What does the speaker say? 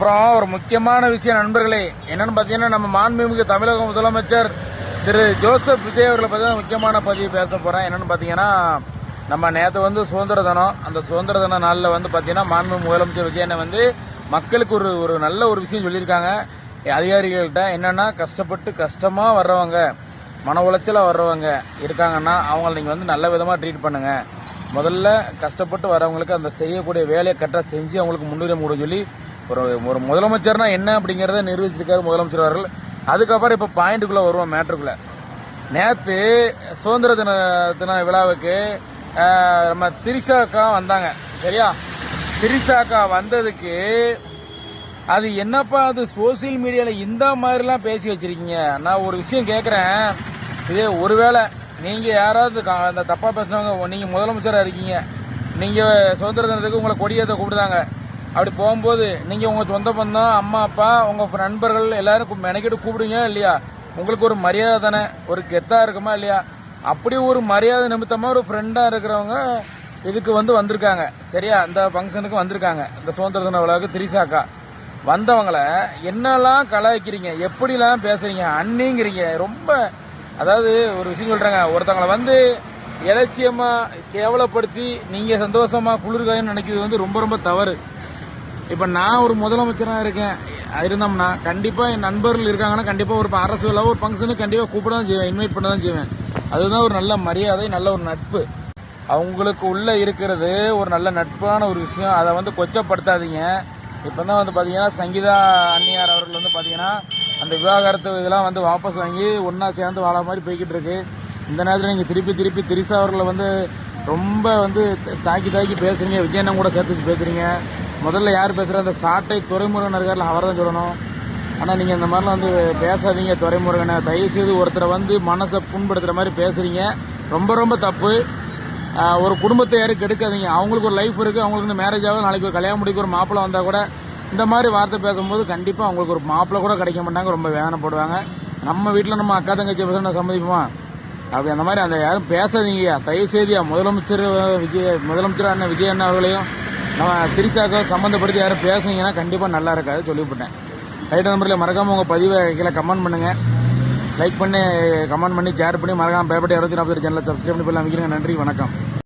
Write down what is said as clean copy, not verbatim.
அப்புறம் ஒரு முக்கியமான விஷயம் நண்பர்களே, என்னன்னு பாத்தீங்கன்னா நம்ம மாண்புமிகு தமிழக முதலமைச்சர் திரு ஜோசப் விஜய் அவர்களை பத்தி முக்கியமான பதிவு பேச போறேன். என்னன்னு பாத்தீங்கன்னா நம்ம நேற்று சுதந்திர தினம், அந்த சுதந்திர தின நாளில் பாத்தீங்கன்னா மாண்புமிகு முதலமைச்சர் விஜயனை மக்களுக்கு ஒரு நல்ல ஒரு விஷயம் சொல்லியிருக்காங்க. அதிகாரிகள்கிட்ட என்னன்னா, கஷ்டமா வர்றவங்க, மன உளைச்சல வர்றவங்க இருக்காங்கன்னா அவங்களை நீங்க நல்ல விதமா ட்ரீட் பண்ணுங்க. முதல்ல கஷ்டப்பட்டு வரவங்களுக்கு அந்த செய்யக்கூடிய வேலையை கரெக்டாக செஞ்சு அவங்களுக்கு முன்னுரிமை கொடுக்க சொல்லி ஒரு முதலமைச்சர்னா என்ன அப்படிங்கறத நிரூபிச்சிருக்காரு முதலமைச்சர் அவர்கள். அதுக்கப்புறம் இப்ப பாயிண்ட்டுக்குள்ள வருவோம், மேட்டருக்குள்ள. நேற்று சுதந்திர தின விழாவுக்கு நம்ம திரிசாக்கா வந்தாங்க. சரியா, திரிசாக்கா வந்ததுக்கு அது என்னப்பா, அது சோசியல் மீடியால இந்த மாதிரிலாம் பேசி வச்சிருக்கீங்க. நான் ஒரு விஷயம் கேட்கறேன், இதே ஒருவேளை நீங்க யாராவது அந்த தப்பா பேசினவங்க, நீங்க முதலமைச்சரா இருக்கீங்க, நீங்க சுதந்திர தினத்துக்கு உங்களை கொடியேற்ற கூப்பிடுதாங்க, அப்படி போகும்போது நீங்க உங்க சொந்த பந்தம், அம்மா அப்பா, உங்க நண்பர்கள் எல்லாரும் மெனக்கிட்டு கூப்பிடுங்க இல்லையா? உங்களுக்கு ஒரு மரியாதை தானே, ஒரு கெத்தா இருக்குமா இல்லையா? அப்படி ஒரு மரியாதை நிமித்தமா ஒரு ஃப்ரெண்டா இருக்கிறவங்க இதுக்கு வந்திருக்காங்க. சரியா, இந்த ஃபங்க்ஷனுக்கு வந்திருக்காங்க. இந்த சுதந்திர தின விழாவுக்கு திரிசாக்கா வந்தவங்களை என்னெல்லாம் கலாய்க்கிறீங்க, எப்படிலாம் பேசுறீங்க, அண்ணிங்கிறீங்க. ரொம்ப, அதாவது ஒரு விஷயம் சொல்றாங்க, ஒருத்தவங்களை இலட்சியமா கேவலப்படுத்தி நீங்க சந்தோஷமா குளிர்காயன்னு நினைக்கிறது ரொம்ப ரொம்ப தவறு. இப்ப நான் ஒரு முதலமைச்சராக இருக்கேன் இருந்தோம்னா கண்டிப்பா என் நண்பர்கள் இருக்காங்கன்னா கண்டிப்பா ஒரு அரசு விழா ஒரு ஃபங்க்ஷனுக்கு கண்டிப்பா கூப்பிட தான் செய்வேன், இன்வைட் பண்ண தான் செய்வேன். அதுதான் ஒரு நல்ல மரியாதை, நல்ல ஒரு நட்பு. அவங்களுக்கு உள்ள இருக்கிறது ஒரு நல்ல நட்பான ஒரு விஷயம். அதை கொச்சப்படுத்தாதீங்க. இப்பதான் பாத்தீங்கன்னா சங்கீதா அன்னியார் அவர்கள் பாத்தீங்கன்னா அந்த விவாகரத்து இதெல்லாம் வாபஸ் வாங்கி ஒன்னா சேர்ந்து வாழ மாதிரி போய்கிட்டு இருக்கு. இந்த நேரத்தில் நீங்க திருப்பி திரிசா அவர்களை ரொம்ப தாக்கி பேசுறீங்க. விஜயண்ணன் கூட சேர்த்து பேசுறீங்க. முதல்ல யார் பேசுற, அந்த சாட்டை துரைமுருகன் இருக்கார்ல, அவர் தான் சொல்லணும். ஆனா நீங்க இந்த மாதிரிலாம் பேசாதீங்க. துரைமுருகனை தயவு செய்து ஒருத்தரை மனசை புண்படுத்துற மாதிரி பேசுறீங்க. ரொம்ப ரொம்ப தப்பு. ஒரு குடும்பத்தை யாரும் கெடுக்காதீங்க. அவங்களுக்கு ஒரு லைஃப் இருக்கு, அவங்களுக்கு மேரேஜ் ஆகும், நாளைக்கு ஒரு கல்யாணம் முடிக்க ஒரு மாப்பிள்ளை வந்தா கூட இந்த மாதிரி வார்த்தை பேசும்போது கண்டிப்பா அவங்களுக்கு ஒரு மாப்பிள்ளை கூட கிடைக்க மாட்டாங்க, ரொம்ப வேதனைப்படுவாங்க. நம்ம வீட்டில் நம்ம அக்கா தங்கச்சி பேச சம்மதிப்போமா? அப்படி அந்த மாதிரி யாரும் பேசாதீங்க தயவு செய்தியா. முதலமைச்சர் அண்ணன் விஜய் அண்ணா அவர்களையும் நம்ம திரிசாக்கோ சம்மந்தப்படுத்தி யாரும் பேசுனீங்கன்னா கண்டிப்பா நல்லா இருக்காது சொல்லிவிட்டேன். ரைட் நம்பரில் மறக்காம உங்க பதிவை கீழே கமெண்ட் பண்ணுங்க, லைக் பண்ணி கமெண்ட் பண்ணி ஷேர் பண்ணி மறக்காம பேப்பர் 240 சேனலை சப்ஸ்கிரைப் பண்ணி போய் அமைக்கிறேங்க. நன்றி, வணக்கம்.